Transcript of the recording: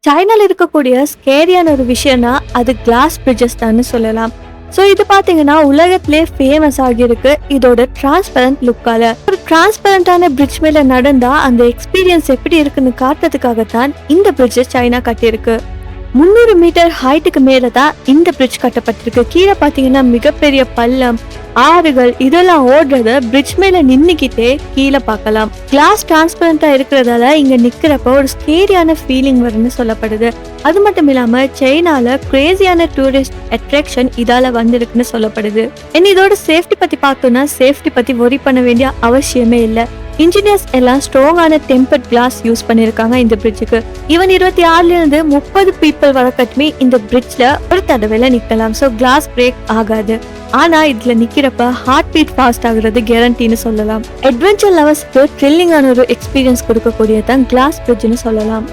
சைனால இருக்கக்கூடிய ஸ்கேரியான ஒரு விஷயம்னா அது கிளாஸ் பிரிட்ஜஸ் தான் சொல்லலாம். ஸோ இது பாத்தீங்கன்னா உலகத்திலே ஃபேமஸ் ஆகியிருக்கு இதோட டிரான்ஸ்பரண்ட் லுக்கால. ஒரு டிரான்ஸ்பரண்டான பிரிட்ஜ் மேல நடந்தா அந்த எக்ஸ்பீரியன்ஸ் எப்படி இருக்குன்னு காட்டுறதுக்காகத்தான் இந்த பிரிட்ஜ் சைனா கட்டியிருக்கு. 300 மீட்டர் ஹைட்டுக்கு மேல தான் இந்த பிரிட்ஜ் கட்டப்பட்டிருக்கு. கீழே பாத்தீங்கன்னா மிகப்பெரிய பள்ளம், ஆறுகள் இதெல்லாம் ஓடுறத பிரிட்ஜ் மேல நின்னுக்கிட்டே கீழே பார்க்கலாம். கிளாஸ் டிரான்ஸ்பரண்டா இருக்கிறதால இங்க நிக்கிறப்ப ஒரு ஸ்கேரியான ஃபீலிங் வரும்னு சொல்லப்படுது. அது மட்டும் இல்லாம சைனால கிரேசியான டூரிஸ்ட் அட்ராக்ஷன் இதால வந்திருக்குன்னு சொல்லப்படுது. இதோட சேஃப்டி பத்தி பார்த்தோம்னா சேஃப்டி பத்தி ஒரி பண்ண வேண்டிய அவசியமே இல்லை. இன்ஜினியர்ஸ் எல்லாம் ஸ்ட்ராங்கான டெம்பர்ட் கிளாஸ் யூஸ் பண்ணிருக்காங்க இந்த பிரிட்ஜுக்கு. ஈவன் 26ல இருந்து 30 பீப்புள் வரக்கட்டுமே இந்த பிரிட்ஜ்ல ஒரு தடவையில நிக்கலாம். ஸோ கிளாஸ் பிரேக் ஆகாது. ஆனா இதுல நிக்கிறப்ப ஹார்ட் பீட் ஃபாஸ்ட் ஆகுறது கேரண்டின்னு சொல்லலாம். அட்வென்ச்சர் லவர்ஸ்க்கு த்ரில்லிங்கான ஒரு எக்ஸ்பீரியன்ஸ் கொடுக்கக்கூடியதான் கிளாஸ் பிரிட்ஜ்னு சொல்லலாம்.